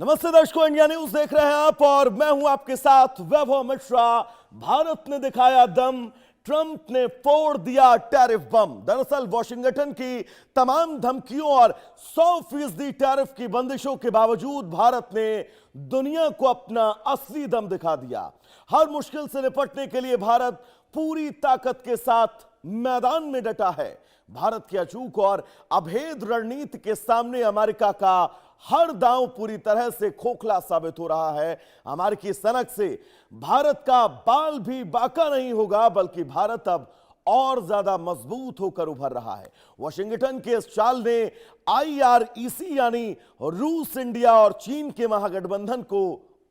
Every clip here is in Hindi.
नमस्ते दर्शकों, इंडिया न्यूज देख रहे हैं आप और मैं हूं आपके साथ वैभव मिश्रा। भारत ने दिखाया दम, ट्रंप ने फोड़ दिया टैरिफ बम। दरअसल वॉशिंगटन की तमाम धमकियों और 100% टैरिफ की बंदिशों के बावजूद भारत ने दुनिया को अपना असली दम दिखा दिया। हर मुश्किल से निपटने के लिए भारत पूरी ताकत के साथ मैदान में डटा है। भारत की अचूक और अभेद रणनीति के सामने अमेरिका का हर दांव पूरी तरह से खोखला साबित हो रहा है। अमेरिकी सनक से भारत का बाल भी बाका नहीं होगा, बल्कि भारत अब और ज्यादा मजबूत होकर उभर रहा है। वॉशिंगटन के इस चाल ने IREC यानी रूस, इंडिया और चीन के महागठबंधन को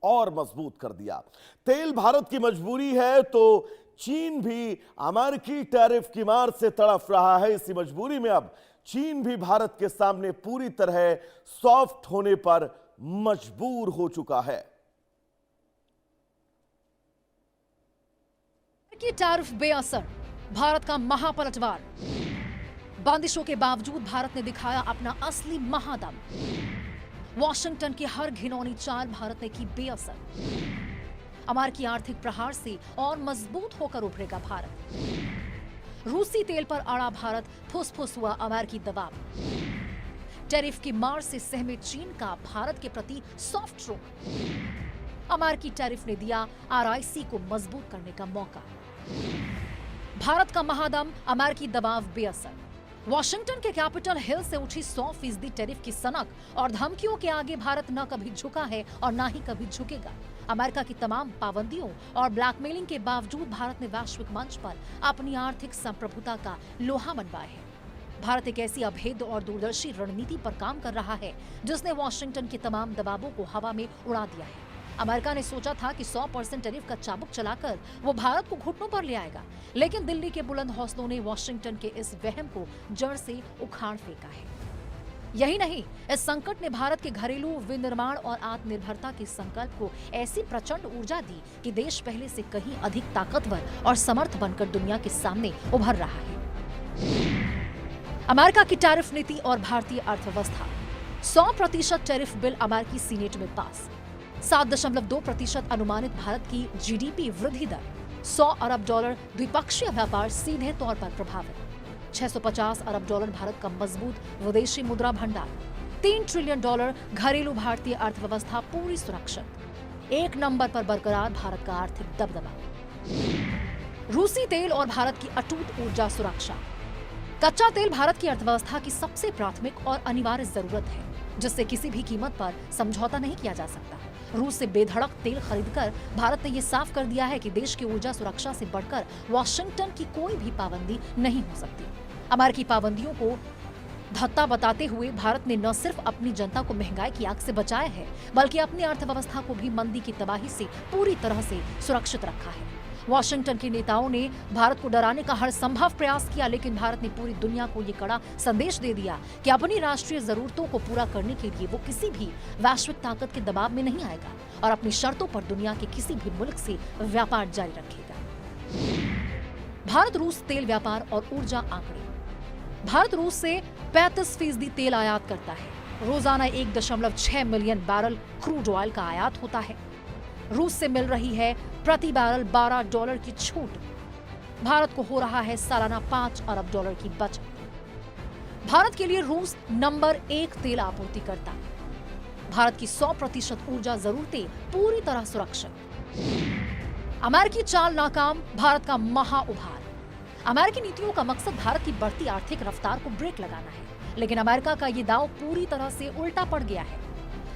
और मजबूत कर दिया। तेल भारत की मजबूरी है तो चीन भी अमेरिकी टैरिफ की मार से तड़फ रहा है। इसी मजबूरी में अब चीन भी भारत के सामने पूरी तरह सॉफ्ट होने पर मजबूर हो चुका है। की टैरिफ बेअसर, भारत का महापलटवार। बंदिशों के बावजूद भारत ने दिखाया अपना असली महादम। वॉशिंगटन की हर घिनौनी चाल भारत ने की बेअसर। अमेरिकी आर्थिक प्रहार से और मजबूत होकर उभरेगा भारत। रूसी तेल पर अड़ा भारत, फुसफुस हुआ अमेरिकी दबाव। टैरिफ की मार से सहमे चीन का भारत के प्रति सॉफ्ट रुख। अमेरिकी टैरिफ ने दिया RIC को मजबूत करने का मौका। भारत का महादम, अमेरिकी दबाव बेअसर। वॉशिंगटन के कैपिटल हिल से उठी 100% टैरिफ की सनक और धमकियों के आगे भारत न कभी झुका है और न ही कभी झुकेगा। अमेरिका की तमाम पाबंदियों और ब्लैकमेलिंग के बावजूद भारत ने वैश्विक मंच पर अपनी आर्थिक संप्रभुता का लोहा मनवाया है। भारत एक ऐसी अभेद और दूरदर्शी रणनीति पर काम कर रहा है जिसने वॉशिंगटन के तमाम दबावों को हवा में उड़ा दिया है। अमेरिका ने सोचा था कि 100% टैरिफ का चाबुक चलाकर वो भारत को घुटनों पर ले आएगा, लेकिन दिल्ली के बुलंद हौसलों ने वॉशिंगटन के इस वहम को जड़ से उखाड़ फेंका है। यही नहीं, इस संकट ने भारत के घरेलू विनिर्माण और आत्मनिर्भरता के संकल्प को ऐसी प्रचंड ऊर्जा दी कि देश पहले से कहीं अधिक ताकतवर और समर्थ बनकर दुनिया के सामने उभर रहा है। अमेरिका की टैरिफ नीति और भारतीय अर्थव्यवस्था। 100% टैरिफ बिल अमेरिकी सीनेट में पास। 7.2% अनुमानित भारत की GDP वृद्धि दर। $100 अरब द्विपक्षीय व्यापार सीधे तौर पर प्रभावित। $650 अरब भारत का मजबूत विदेशी मुद्रा भंडार। $3 ट्रिलियन घरेलू भारतीय अर्थव्यवस्था पूरी सुरक्षित। 1 नंबर पर बरकरार भारत का आर्थिक दबदबा। रूसी तेल और भारत की अटूट ऊर्जा सुरक्षा। कच्चा तेल भारत की अर्थव्यवस्था की सबसे प्राथमिक और अनिवार्य जरूरत है, जिससे किसी भी कीमत पर समझौता नहीं किया जा सकता। रूस से बेधड़क तेल खरीदकर भारत ने यह साफ कर दिया है कि देश की ऊर्जा सुरक्षा से बढ़कर वॉशिंगटन की कोई भी पाबंदी नहीं हो सकती। अमेरिकी पाबंदियों को धत्ता बताते हुए भारत ने न सिर्फ अपनी जनता को महंगाई की आग से बचाया है, बल्कि अपनी अर्थव्यवस्था को भी मंदी की तबाही से पूरी तरह से सुरक्षित रखा है। वॉशिंगटन के नेताओं ने भारत को डराने का हर संभव प्रयास किया, लेकिन भारत ने पूरी दुनिया को ये कड़ा संदेश दे दिया कि अपनी राष्ट्रीय जरूरतों को पूरा करने के लिए वो किसी भी वैश्विक ताकत के दबाव में नहीं आएगा और अपनी शर्तों पर दुनिया के किसी भी मुल्क से व्यापार जारी रखेगा। भारत रूस तेल व्यापार और ऊर्जा आंकड़े। भारत रूस से 35% तेल आयात करता है। रोजाना 1.6 मिलियन बैरल क्रूड ऑयल का आयात होता है। रूस से मिल रही है प्रति बैरल $12 की छूट। भारत को हो रहा है सालाना $5 अरब की बचत। भारत के लिए रूस नंबर 1 तेल आपूर्ति करता है। भारत की 100% ऊर्जा जरूरतें पूरी तरह सुरक्षित। अमेरिकी चाल नाकाम, भारत का महा उभार। अमेरिकी नीतियों का मकसद भारत की बढ़ती आर्थिक रफ्तार को ब्रेक लगाना है, लेकिन अमेरिका का ये दांव पूरी तरह से उल्टा पड़ गया है।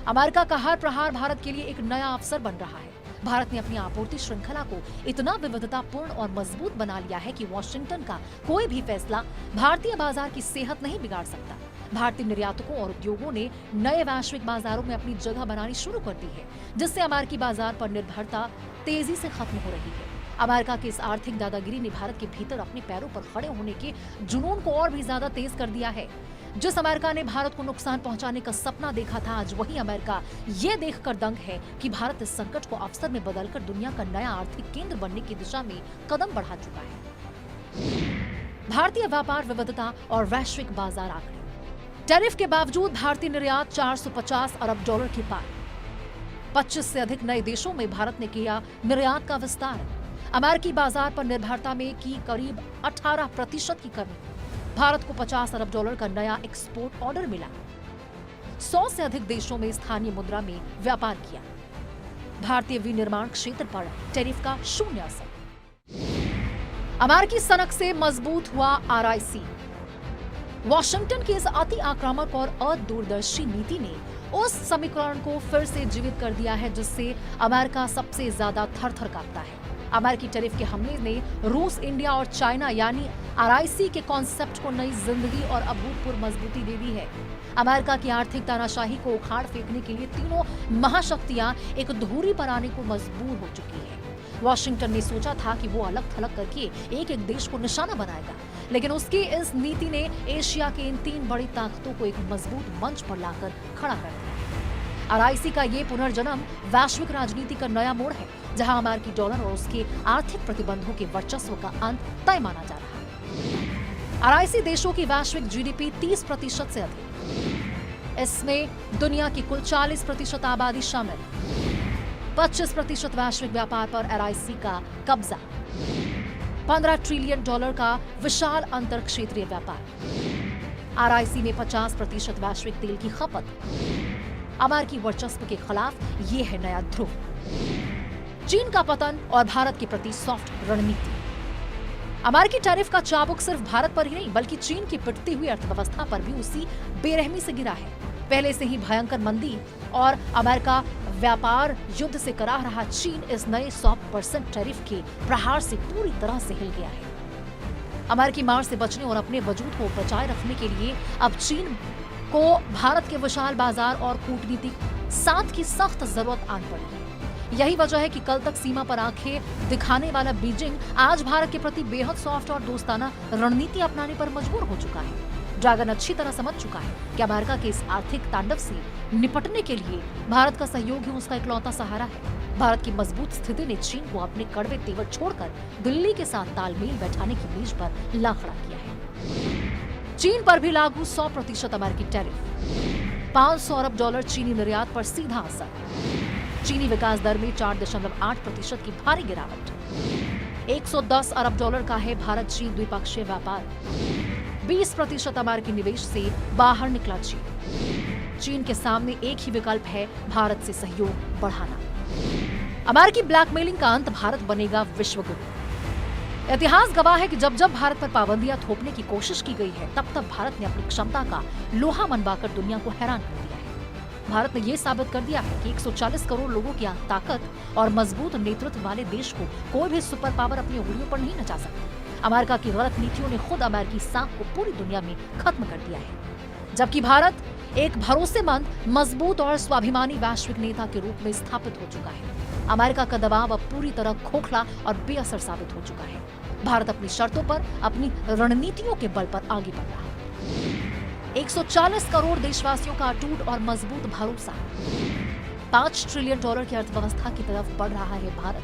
अमेरिका का हर प्रहार भारत के लिए एक नया अवसर बन रहा है। भारत ने अपनी आपूर्ति श्रृंखला को इतना विविधतापूर्ण और मजबूत बना लिया है कि वॉशिंगटन का कोई भी फैसला भारतीय बाजार की सेहत नहीं बिगाड़ सकता। भारतीय निर्यातकों और उद्योगों ने नए वैश्विक बाजारों में अपनी जगह बनानी शुरू कर दी है, जिससे अमेरिकी बाजार पर निर्भरता तेजी से खत्म हो रही है। अमेरिका की इस आर्थिक दादागिरी ने भारत के भीतर अपने पैरों पर खड़े होने के जुनून को और भी ज्यादा तेज कर दिया है। जिस अमेरिका ने भारत को नुकसान पहुंचाने का सपना देखा था, आज वही अमेरिका ये देखकर दंग है कि भारत इस संकट को अवसर में बदलकर दुनिया का नया आर्थिक केंद्र बनने की दिशा में कदम बढ़ा चुका है। भारतीय व्यापार विविधता और वैश्विक बाजार आंकड़े। टैरिफ के बावजूद भारतीय निर्यात $450 अरब के पार। 25 से अधिक नए देशों में भारत ने किया निर्यात का विस्तार। अमेरिकी बाजार पर निर्भरता में की करीब 18% की कमी। भारत को $50 अरब का नया एक्सपोर्ट ऑर्डर मिला। 100 से अधिक देशों में स्थानीय मुद्रा में व्यापार किया। भारतीय विनिर्माण क्षेत्र पर टैरिफ का 0 असर। अमेरिकी सनक से मजबूत हुआ RIC। वॉशिंगटन की इस अति आक्रामक और अदूरदर्शी नीति ने उस समीकरण को फिर से जीवित कर दिया है जिससे अमेरिका सबसे ज्यादा थर-थर कांपता है। अमेरिकी टैरिफ के हमले ने रूस, इंडिया और चाइना यानी RIC के कॉन्सेप्ट को नई जिंदगी और अभूतपूर्व मजबूती दे दी है। अमेरिका की आर्थिक तानाशाही को उखाड़ फेंकने के लिए तीनों महाशक्तियां एक धुरी पर आने को मजबूर हो चुकी है। वॉशिंगटन ने सोचा था कि वो अलग थलग करके एक एक देश को निशाना बनाएगा, लेकिन उसकी इस नीति ने एशिया के इन 3 बड़ी ताकतों को एक मजबूत मंच पर लाकर खड़ा कर दिया। RIC का ये पुनर्जन्म वैश्विक राजनीति का नया मोड़ है, जहां अमेरिकी डॉलर और उसके आर्थिक प्रतिबंधों के वर्चस्व का अंत तय माना जा रहा है। RIC देशों की वैश्विक GDP 30% से अधिक। इसमें दुनिया की कुल 40% आबादी शामिल। 25% वैश्विक व्यापार पर RIC का कब्जा। $15 ट्रिलियन का विशाल अंतर क्षेत्रीय व्यापार। RIC में 50% वैश्विक तेल की खपत। अमेरिकी वर्चस्व के खिलाफ ये है नया ध्रुव। चीन का पतन और भारत के प्रति सॉफ्ट रणनीति। अमेरिकी टैरिफ का चाबुक सिर्फ भारत पर ही नहीं बल्कि चीन की पिटती हुई अर्थव्यवस्था पर भी उसी बेरहमी से गिरा है। पहले से ही भयंकर मंदी और अमेरिका व्यापार युद्ध से करा रहा चीन इस नए 100% टैरिफ के प्रहार से पूरी तरह से हिल गया है। अमेरिकी मार से बचने और अपने वजूद को बचाए रखने के लिए अब चीन को भारत के विशाल बाजार और कूटनीतिक साथ की सख्त जरूरत आन पड़ी है। यही वजह है कि कल तक सीमा पर आंखें दिखाने वाला बीजिंग आज भारत के प्रति बेहद सॉफ्ट और दोस्ताना रणनीति अपनाने पर मजबूर हो चुका है। ड्रैगन अच्छी तरह समझ चुका है कि अमेरिका के इस आर्थिक तांडव से निपटने के लिए भारत का सहयोग ही उसका इकलौता सहारा है। भारत की मजबूत स्थिति ने चीन को अपने कड़वे तेवर छोड़कर दिल्ली के साथ तालमेल बैठाने की नीज पर ला खड़ा किया है। चीन पर भी लागू 100% अमेरिकी टैरिफ। $500 अरब चीनी निर्यात पर सीधा असर। चीनी विकास दर में 4.8% की भारी गिरावट। $110 अरब का है भारत चीन द्विपक्षीय व्यापार। 20% अमेरिकी निवेश से बाहर निकला चीन। चीन के सामने एक ही विकल्प है, भारत से सहयोग बढ़ाना। अमेरिकी ब्लैकमेलिंग का अंत, भारत बनेगा विश्व गुरु। इतिहास गवाह है कि जब जब भारत पर पाबंदियां थोपने की कोशिश की गई है तब तब भारत ने अपनी क्षमता का लोहा मनवाकर दुनिया को हैरान कर दिया है। भारत ने यह साबित कर दिया है कि 140 करोड़ लोगों की ताकत और मजबूत नेतृत्व वाले देश को कोई भी सुपर पावर अपनी उंगलियों पर नहीं नचा सकती। अमेरिका की गलत नीतियों ने खुद अमेरिकी सांप को पूरी दुनिया में खत्म कर दिया है, जबकि भारत एक भरोसेमंद, मजबूत और स्वाभिमानी वैश्विक नेता के रूप में स्थापित हो चुका है। अमेरिका का दबाव अब पूरी तरह खोखला और बेअसर साबित हो चुका है। भारत अपनी शर्तों पर, अपनी रणनीतियों के बल पर आगे बढ़ रहा है। 140 करोड़ देशवासियों का अटूट और मजबूत भरोसा। $5 ट्रिलियन की अर्थव्यवस्था की तरफ बढ़ रहा है भारत।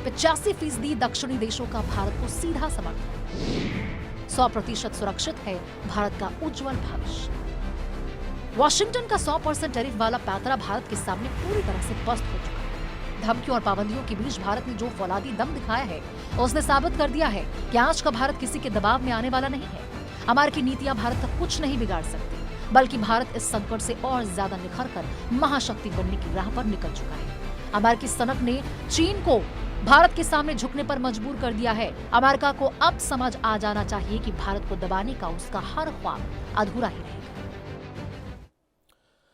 85% दक्षिणी देशों का भारत को सीधा समर्थन। 100% सुरक्षित है भारत का उज्जवल भविष्य। वॉशिंगटन का 100% टैरिफ वाला पैंतरा भारत के सामने पूरी तरह से पस्त हो चुका है। धमकियों और पाबंदियों के बीच भारत ने जो फौलादी दम दिखाया है, उसने साबित कर दिया है कि आज का भारत किसी के दबाव में आने वाला नहीं है। अमेरिकी नीतियां भारत का कुछ नहीं बिगाड़ सकती, बल्कि भारत इस संकट से और ज्यादा निखरकर महाशक्ति बनने की राह पर निकल चुका है। अमेरिकी सनक ने चीन को भारत के सामने झुकने पर मजबूर कर दिया है। अमेरिका को अब समझ आ जाना चाहिए कि भारत को दबाने का उसका हर ख्वाब अधूरा ही रहेगा।